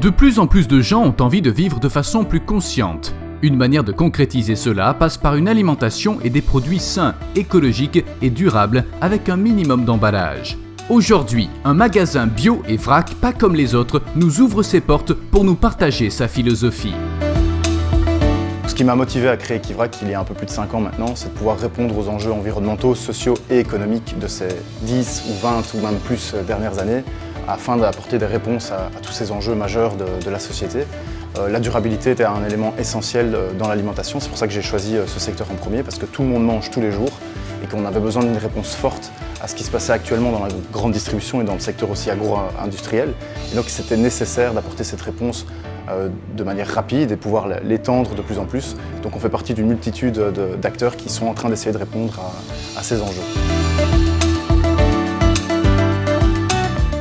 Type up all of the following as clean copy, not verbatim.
De plus en plus de gens ont envie de vivre de façon plus consciente. Une manière de concrétiser cela passe par une alimentation et des produits sains, écologiques et durables avec un minimum d'emballage. Aujourd'hui, un magasin bio et vrac, pas comme les autres, nous ouvre ses portes pour nous partager sa philosophie. Ce qui m'a motivé à créer Ekivrac il y a un peu plus de 5 ans maintenant, c'est de pouvoir répondre aux enjeux environnementaux, sociaux et économiques de ces 10 ou 20 ou même plus dernières années, afin d'apporter des réponses à tous ces enjeux majeurs de la société. La durabilité était un élément essentiel dans l'alimentation, c'est pour ça que j'ai choisi ce secteur en premier, parce que tout le monde mange tous les jours et qu'on avait besoin d'une réponse forte à ce qui se passait actuellement dans la grande distribution et dans le secteur aussi agro-industriel. Et donc c'était nécessaire d'apporter cette réponse de manière rapide et pouvoir l'étendre de plus en plus. Donc on fait partie d'une multitude d'acteurs qui sont en train d'essayer de répondre à ces enjeux.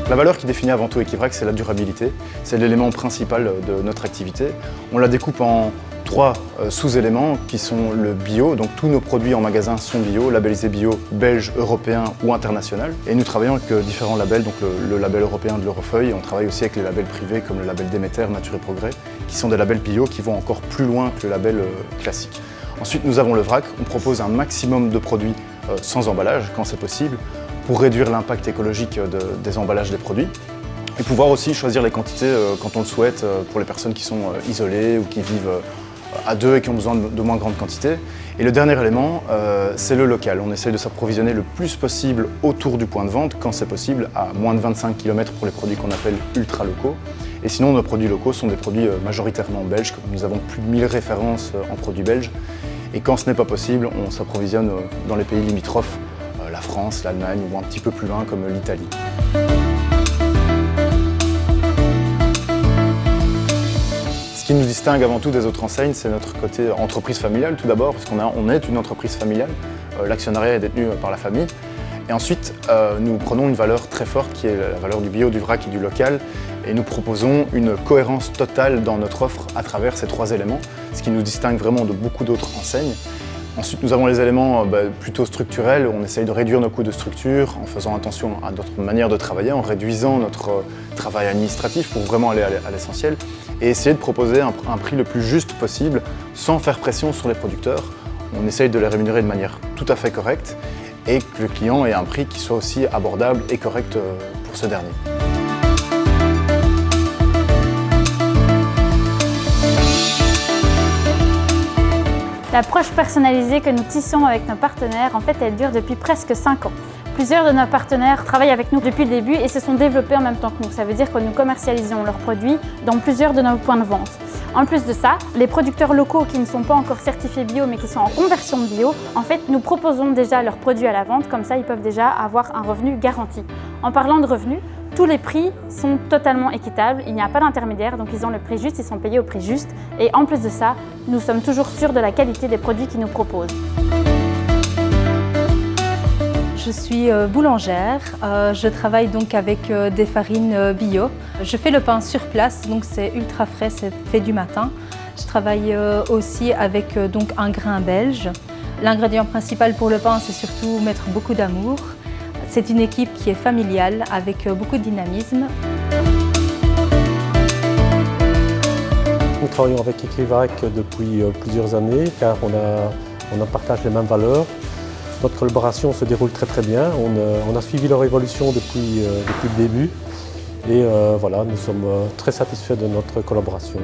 La valeur qui définit avant tout Ekivrac, c'est la durabilité. C'est l'élément principal de notre activité. On la découpe en 3 sous-éléments qui sont le bio. Donc tous nos produits en magasin sont bio, labellisés bio, belge, européen ou international. Et nous travaillons avec différents labels, donc le label européen de l'Eurofeuille. On travaille aussi avec les labels privés comme le label Déméter, Nature et Progrès, qui sont des labels bio qui vont encore plus loin que le label classique. Ensuite, nous avons le vrac. On propose un maximum de produits sans emballage quand c'est possible, pour réduire l'impact écologique des emballages des produits et pouvoir aussi choisir les quantités quand on le souhaite pour les personnes qui sont isolées ou qui vivent à deux et qui ont besoin de moins grandes quantités. Et le dernier élément, c'est le local. On essaie de s'approvisionner le plus possible autour du point de vente, quand c'est possible, à moins de 25 km pour les produits qu'on appelle ultra locaux. Et sinon, nos produits locaux sont des produits majoritairement belges. Nous avons plus de 1000 références en produits belges. Et quand ce n'est pas possible, on s'approvisionne dans les pays limitrophes, la France, l'Allemagne ou un petit peu plus loin comme l'Italie. Ce qui nous distingue avant tout des autres enseignes, c'est notre côté entreprise familiale tout d'abord, parce qu'on est une entreprise familiale. L'actionnariat est détenu par la famille. Et ensuite, nous prenons une valeur très forte qui est la valeur du bio, du vrac et du local. Et nous proposons une cohérence totale dans notre offre à travers ces 3 éléments, ce qui nous distingue vraiment de beaucoup d'autres enseignes. Ensuite, nous avons les éléments plutôt structurels. On essaye de réduire nos coûts de structure en faisant attention à notre manière de travailler, en réduisant notre travail administratif pour vraiment aller à l'essentiel et essayer de proposer un prix le plus juste possible sans faire pression sur les producteurs. On essaye de les rémunérer de manière tout à fait correcte et que le client ait un prix qui soit aussi abordable et correct pour ce dernier. L'approche personnalisée que nous tissons avec nos partenaires, en fait, elle dure depuis presque 5 ans. Plusieurs de nos partenaires travaillent avec nous depuis le début et se sont développés en même temps que nous. Ça veut dire que nous commercialisons leurs produits dans plusieurs de nos points de vente. En plus de ça, les producteurs locaux qui ne sont pas encore certifiés bio mais qui sont en conversion bio, en fait, nous proposons déjà leurs produits à la vente, comme ça ils peuvent déjà avoir un revenu garanti. En parlant de revenus, tous les prix sont totalement équitables, il n'y a pas d'intermédiaire, donc ils ont le prix juste, ils sont payés au prix juste. Et en plus de ça, nous sommes toujours sûrs de la qualité des produits qu'ils nous proposent. Je suis boulangère, je travaille donc avec des farines bio. Je fais le pain sur place, donc c'est ultra frais, c'est fait du matin. Je travaille aussi avec donc un grain belge. L'ingrédient principal pour le pain, c'est surtout mettre beaucoup d'amour. C'est une équipe qui est familiale, avec beaucoup de dynamisme. Nous travaillons avec Ekivrac depuis plusieurs années, car on partage les mêmes valeurs. Notre collaboration se déroule très bien. On a suivi leur évolution depuis le début. Et voilà, nous sommes très satisfaits de notre collaboration.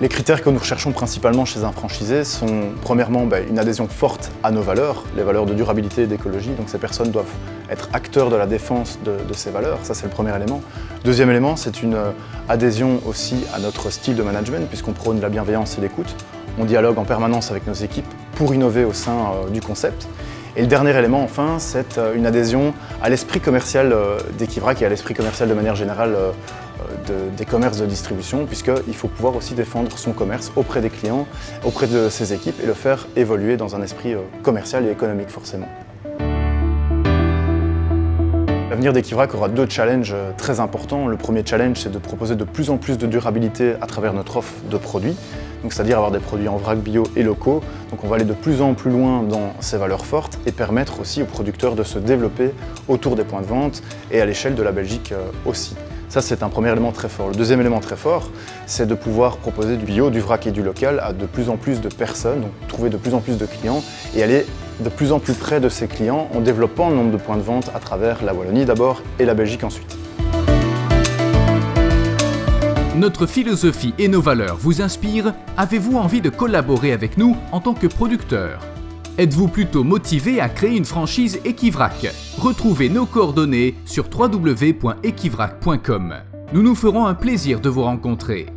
Les critères que nous recherchons principalement chez un franchisé sont premièrement une adhésion forte à nos valeurs, les valeurs de durabilité et d'écologie. Donc ces personnes doivent être acteurs de la défense de ces valeurs, ça c'est le premier élément. Deuxième élément, c'est une adhésion aussi à notre style de management puisqu'on prône la bienveillance et l'écoute. On dialogue en permanence avec nos équipes pour innover au sein du concept. Et le dernier élément, enfin, c'est une adhésion à l'esprit commercial d'Ekivrac et à l'esprit commercial de manière générale des commerces de distribution, puisqu'il faut pouvoir aussi défendre son commerce auprès des clients, auprès de ses équipes et le faire évoluer dans un esprit commercial et économique forcément. L'avenir d'Ekivrac aura 2 challenges très importants. Le premier challenge, c'est de proposer de plus en plus de durabilité à travers notre offre de produits. donc c'est-à-dire avoir des produits en vrac bio et locaux. Donc on va aller de plus en plus loin dans ces valeurs fortes et permettre aussi aux producteurs de se développer autour des points de vente et à l'échelle de la Belgique aussi. Ça, c'est un premier élément très fort. Le deuxième élément très fort, c'est de pouvoir proposer du bio, du vrac et du local à de plus en plus de personnes, donc trouver de plus en plus de clients et aller de plus en plus près de ces clients en développant le nombre de points de vente à travers la Wallonie d'abord et la Belgique ensuite. Notre philosophie et nos valeurs vous inspirent? Avez-vous envie de collaborer avec nous en tant que producteur? Êtes-vous plutôt motivé à créer une franchise Equivrac? Retrouvez nos coordonnées sur www.equivrac.com. Nous nous ferons un plaisir de vous rencontrer.